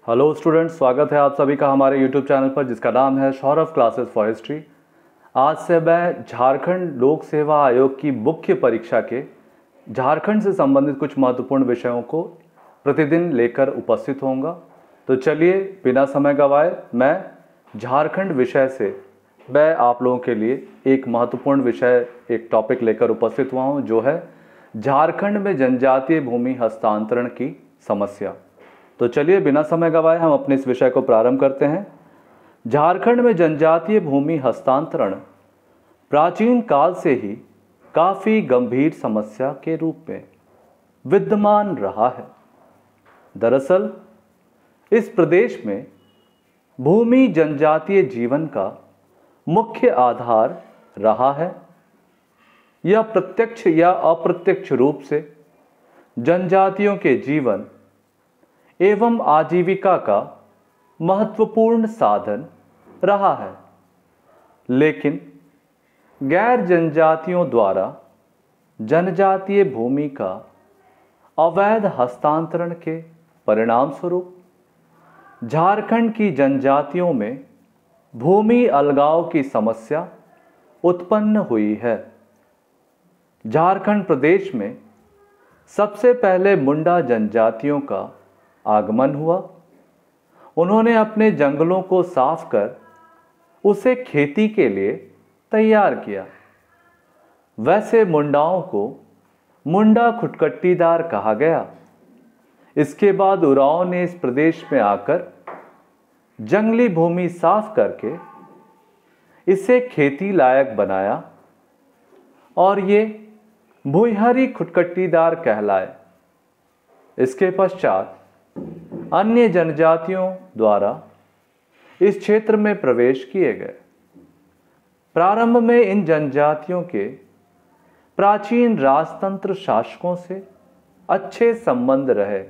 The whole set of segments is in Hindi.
हेलो स्टूडेंट्स, स्वागत है आप सभी का हमारे यूट्यूब चैनल पर जिसका नाम है सौरभ क्लासेस फॉर हिस्ट्री। आज से मैं झारखंड लोक सेवा आयोग की मुख्य परीक्षा के झारखंड से संबंधित कुछ महत्वपूर्ण विषयों को प्रतिदिन लेकर उपस्थित होऊंगा। तो चलिए बिना समय गंवाए मैं झारखंड विषय से मैं आप लोगों के लिए एक महत्वपूर्ण विषय एक टॉपिक लेकर उपस्थित हुआ हूँ, जो है झारखंड में जनजातीय भूमि हस्तांतरण की समस्या। तो चलिए बिना समय गंवाए हम अपने इस विषय को प्रारंभ करते हैं। झारखंड में जनजातीय भूमि हस्तांतरण प्राचीन काल से ही काफ़ी गंभीर समस्या के रूप में विद्यमान रहा है। दरअसल इस प्रदेश में भूमि जनजातीय जीवन का मुख्य आधार रहा है। यह प्रत्यक्ष या अप्रत्यक्ष रूप से जनजातियों के जीवन एवं आजीविका का महत्वपूर्ण साधन रहा है, लेकिन गैर जनजातियों द्वारा जनजातीय भूमि का अवैध हस्तांतरण के परिणाम स्वरूप झारखंड की जनजातियों में भूमि अलगाव की समस्या उत्पन्न हुई है। झारखंड प्रदेश में सबसे पहले मुंडा जनजातियों का आगमन हुआ। उन्होंने अपने जंगलों को साफ कर उसे खेती के लिए तैयार किया। वैसे मुंडाओं को मुंडा खुटकट्टीदार कहा गया। इसके बाद उरांव ने इस प्रदेश में आकर जंगली भूमि साफ करके इसे खेती लायक बनाया और ये भुईहरी खुटकट्टीदार कहलाए। इसके पश्चात अन्य जनजातियों द्वारा इस क्षेत्र में प्रवेश किए गए। प्रारंभ में इन जनजातियों के प्राचीन राजतंत्र शासकों से अच्छे संबंध रहे।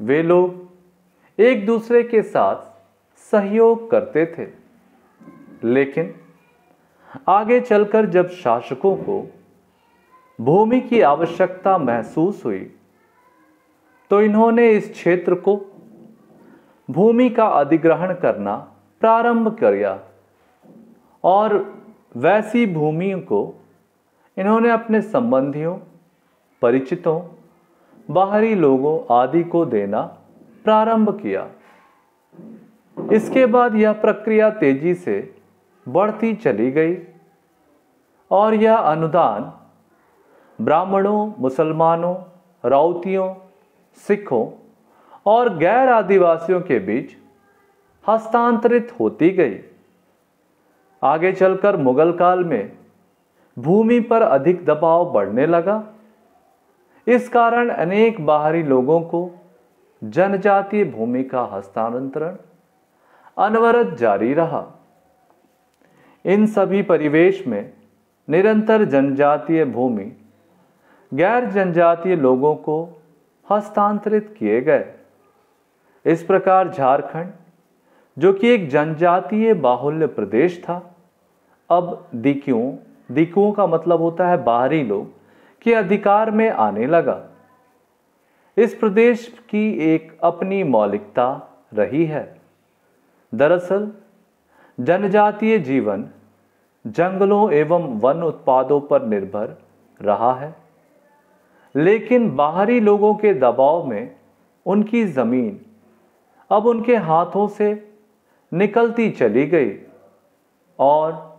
वे लोग एक दूसरे के साथ सहयोग करते थे, लेकिन आगे चलकर जब शासकों को भूमि की आवश्यकता महसूस हुई तो इन्होंने इस क्षेत्र को भूमि का अधिग्रहण करना प्रारंभ किया और वैसी भूमि को इन्होंने अपने संबंधियों, परिचितों, बाहरी लोगों आदि को देना प्रारंभ किया। इसके बाद यह प्रक्रिया तेजी से बढ़ती चली गई और यह अनुदान ब्राह्मणों, मुसलमानों, राउतियों, सिखों और गैर आदिवासियों के बीच हस्तांतरित होती गई। आगे चलकर मुगल काल में भूमि पर अधिक दबाव बढ़ने लगा। इस कारण अनेक बाहरी लोगों को जनजातीय भूमि का हस्तांतरण अनवरत जारी रहा। इन सभी परिवेश में निरंतर जनजातीय भूमि गैर जनजातीय लोगों को हस्तांतरित किए गए। इस प्रकार झारखंड, जो कि एक जनजातीय बाहुल्य प्रदेश था, अब दिकुओं का मतलब होता है बाहरी लोग, के अधिकार में आने लगा। इस प्रदेश की एक अपनी मौलिकता रही है। दरअसल जनजातीय जीवन जंगलों एवं वन उत्पादों पर निर्भर रहा है, लेकिन बाहरी लोगों के दबाव में उनकी जमीन अब उनके हाथों से निकलती चली गई और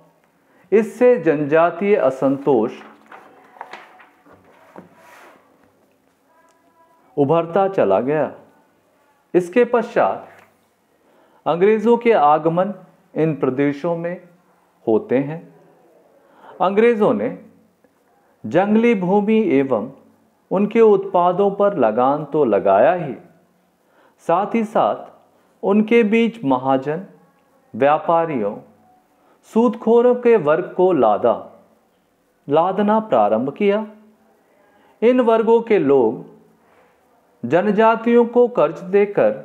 इससे जनजातीय असंतोष उभरता चला गया। इसके पश्चात अंग्रेजों के आगमन इन प्रदेशों में होते हैं। अंग्रेजों ने जंगली भूमि एवं उनके उत्पादों पर लगान तो लगाया ही, साथ ही साथ उनके बीच महाजन, व्यापारियों, सूदखोरों के वर्ग को लादना प्रारंभ किया। इन वर्गों के लोग जनजातियों को कर्ज देकर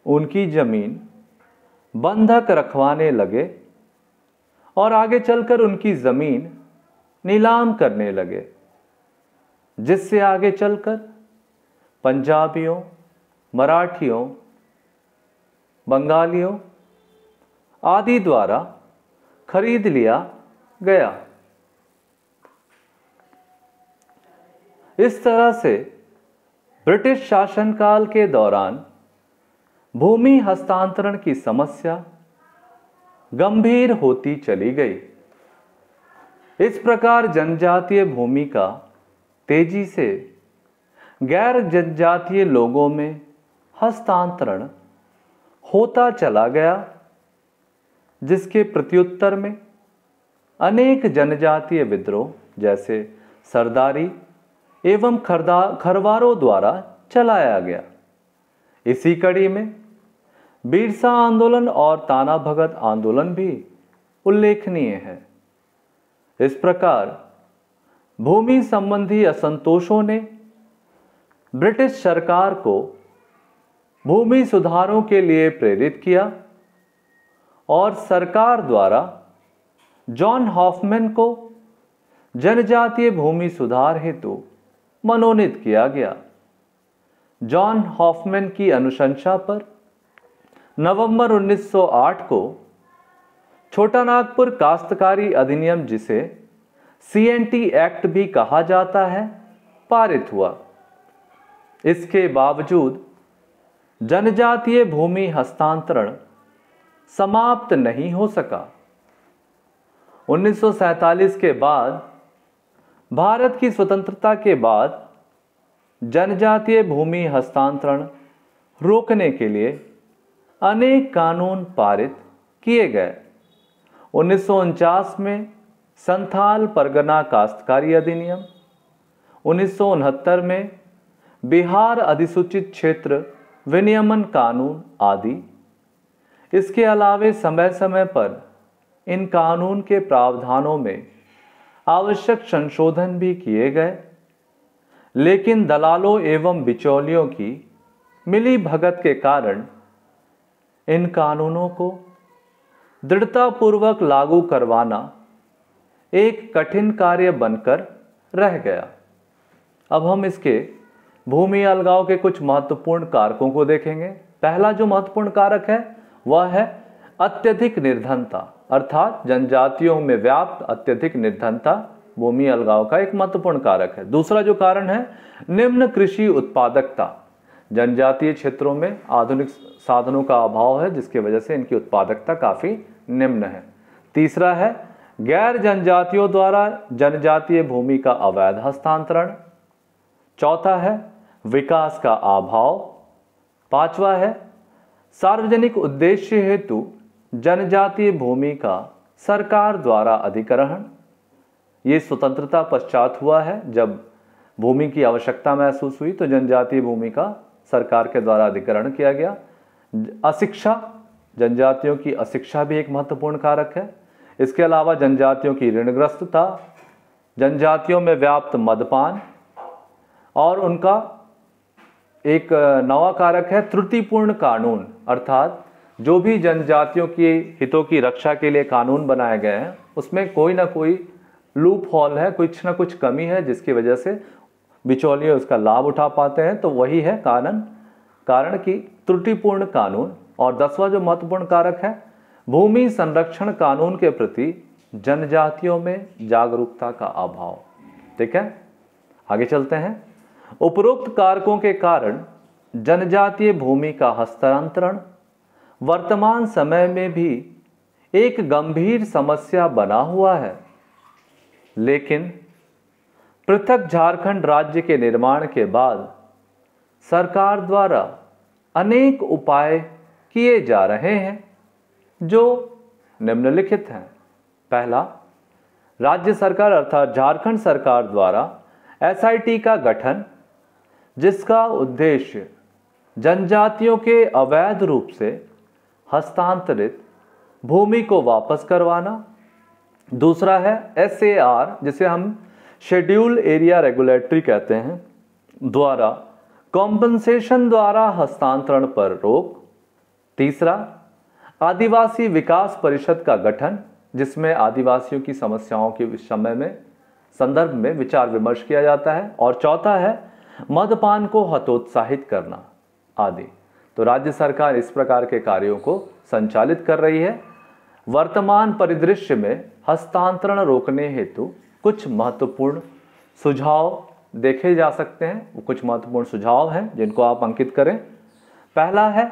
उनकी जमीन बंधक रखवाने लगे और आगे चलकर उनकी जमीन नीलाम करने लगे, जिससे आगे चलकर पंजाबियों, मराठियों बंगालियों आदि द्वारा खरीद लिया गया। इस तरह से ब्रिटिश शासनकाल के दौरान भूमि हस्तांतरण की समस्या गंभीर होती चली गई। इस प्रकार जनजातीय भूमि का तेजी से गैर जनजातीय लोगों में हस्तांतरण होता चला गया, जिसके प्रत्युत्तर में अनेक जनजातीय विद्रोह जैसे सरदारी एवं खरवारों द्वारा चलाया गया। इसी कड़ी में बीरसा आंदोलन और ताना भगत आंदोलन भी उल्लेखनीय है। इस प्रकार भूमि संबंधी असंतोषों ने ब्रिटिश सरकार को भूमि सुधारों के लिए प्रेरित किया और सरकार द्वारा जॉन हॉफमैन को जनजातीय भूमि सुधार हेतु मनोनीत किया गया। जॉन हॉफमैन की अनुशंसा पर नवंबर 1908 को छोटा नागपुर काश्तकारी अधिनियम, जिसे CNT एक्ट भी कहा जाता है, पारित हुआ। इसके बावजूद जनजातीय भूमि हस्तांतरण समाप्त नहीं हो सका। 1947 के बाद भारत की स्वतंत्रता के बाद जनजातीय भूमि हस्तांतरण रोकने के लिए अनेक कानून पारित किए गए। 1949 में संथाल परगना काश्तकारी अधिनियम, 1969 में बिहार अधिसूचित क्षेत्र विनियमन कानून आदि। इसके अलावे समय समय पर इन कानून के प्रावधानों में आवश्यक संशोधन भी किए गए, लेकिन दलालों एवं बिचौलियों की मिली भगत के कारण इन कानूनों को दृढ़तापूर्वक लागू करवाना एक कठिन कार्य बनकर रह गया। अब हम इसके भूमि अलगाव के कुछ महत्वपूर्ण कारकों को देखेंगे। पहला जो महत्वपूर्ण कारक है वह है अत्यधिक निर्धनता, अर्थात जनजातियों में व्याप्त अत्यधिक निर्धनता भूमि अलगाव का एक महत्वपूर्ण कारक है। दूसरा जो कारण है निम्न कृषि उत्पादकता, जनजातीय क्षेत्रों में आधुनिक साधनों का अभाव है, जिसकी वजह से इनकी उत्पादकता काफी निम्न है। तीसरा है गैर जनजातियों द्वारा जनजातीय भूमि का अवैध हस्तांतरण। चौथा है विकास का अभाव। पांचवा है सार्वजनिक उद्देश्य हेतु जनजातीय भूमि का सरकार द्वारा अधिग्रहण। ये स्वतंत्रता पश्चात हुआ है, जब भूमि की आवश्यकता महसूस हुई तो जनजातीय भूमि का सरकार के द्वारा अधिग्रहण किया गया। अशिक्षा, जनजातियों की अशिक्षा भी एक महत्वपूर्ण कारक है। इसके अलावा जनजातियों की ऋणग्रस्तता, जनजातियों में व्याप्त मदपान, और उनका एक नवा कारक है त्रुटिपूर्ण कानून, अर्थात जो भी जनजातियों के हितों की रक्षा के लिए कानून बनाए गए हैं उसमें कोई ना कोई लूप होल है, कुछ ना कुछ कमी है, जिसकी वजह से बिचौलिए उसका लाभ उठा पाते हैं। तो वही है कारण की त्रुटिपूर्ण कानून। और 10वां जो महत्वपूर्ण कारक है भूमि संरक्षण कानून के प्रति जनजातियों में जागरूकता का अभाव। ठीक है, आगे चलते हैं। उपरोक्त कारकों के कारण जनजातीय भूमि का हस्तांतरण वर्तमान समय में भी एक गंभीर समस्या बना हुआ है, लेकिन पृथक झारखंड राज्य के निर्माण के बाद सरकार द्वारा अनेक उपाय किए जा रहे हैं जो निम्नलिखित हैं। पहला, राज्य सरकार अर्थात झारखंड सरकार द्वारा SIT का गठन, जिसका उद्देश्य जनजातियों के अवैध रूप से हस्तांतरित भूमि को वापस करवाना। दूसरा है SAR, जिसे हम शेड्यूल एरिया रेगुलेटरी कहते हैं, द्वारा कॉम्पनसेशन द्वारा हस्तांतरण पर रोक। तीसरा, आदिवासी विकास परिषद का गठन, जिसमें आदिवासियों की समस्याओं के संदर्भ में विचार विमर्श किया जाता है। और चौथा है मद्यपान को हतोत्साहित करना आदि। तो राज्य सरकार इस प्रकार के कार्यों को संचालित कर रही है। वर्तमान परिदृश्य में हस्तांतरण रोकने हेतु कुछ महत्वपूर्ण सुझाव देखे जा सकते हैं। वो कुछ महत्वपूर्ण सुझाव हैं जिनको आप अंकित करें। पहला है,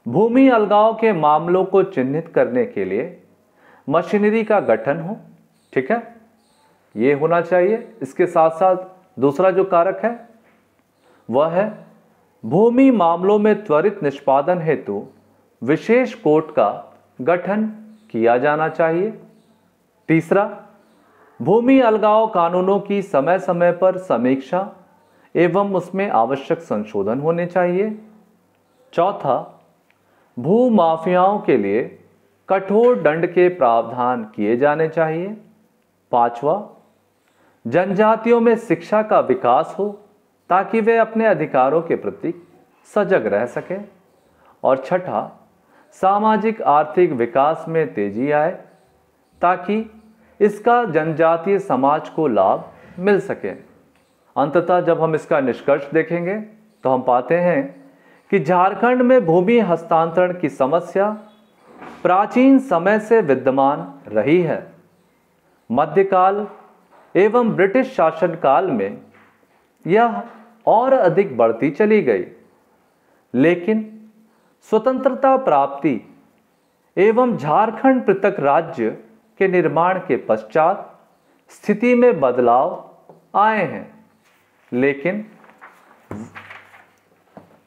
भूमि अलगाव के मामलों को चिन्हित करने के लिए मशीनरी का गठन हो। ठीक है, ये होना चाहिए। इसके साथ साथ दूसरा जो कारक है वह है, भूमि मामलों में त्वरित निष्पादन हेतु विशेष कोर्ट का गठन किया जाना चाहिए। तीसरा, भूमि अलगाव कानूनों की समय समय पर समीक्षा एवं उसमें आवश्यक संशोधन होने चाहिए। चौथा, भू माफियाओं के लिए कठोर दंड के प्रावधान किए जाने चाहिए। पांचवा, जनजातियों में शिक्षा का विकास हो ताकि वे अपने अधिकारों के प्रति सजग रह सकें। और छठा, सामाजिक आर्थिक विकास में तेजी आए ताकि इसका जनजातीय समाज को लाभ मिल सके। अंततः जब हम इसका निष्कर्ष देखेंगे तो हम पाते हैं कि झारखंड में भूमि हस्तांतरण की समस्या प्राचीन समय से विद्यमान रही है। मध्यकाल एवं ब्रिटिश शासनकाल में यह और अधिक बढ़ती चली गई, लेकिन स्वतंत्रता प्राप्ति एवं झारखंड पृथक राज्य के निर्माण के पश्चात स्थिति में बदलाव आए हैं, लेकिन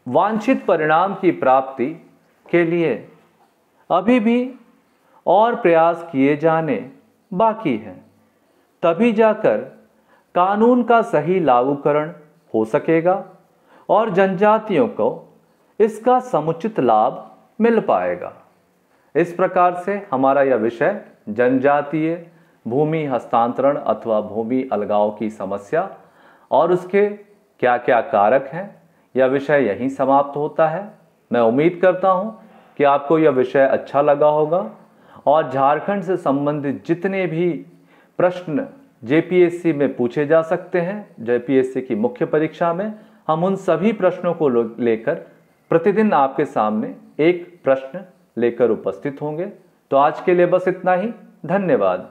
वांछित परिणाम की प्राप्ति के लिए अभी भी और प्रयास किए जाने बाकी हैं। तभी जाकर कानून का सही लागूकरण हो सकेगा और जनजातियों को इसका समुचित लाभ मिल पाएगा। इस प्रकार से हमारा यह विषय जनजातीय भूमि हस्तांतरण अथवा भूमि अलगाव की समस्या और उसके क्या क्या कारक हैं, यह विषय यहीं समाप्त होता है। मैं उम्मीद करता हूं कि आपको यह विषय अच्छा लगा होगा और झारखंड से संबंधित जितने भी प्रश्न जेपीएससी में पूछे जा सकते हैं, जेपीएससी की मुख्य परीक्षा में, हम उन सभी प्रश्नों को लेकर प्रतिदिन आपके सामने एक प्रश्न लेकर उपस्थित होंगे। तो आज के लिए बस इतना ही। धन्यवाद।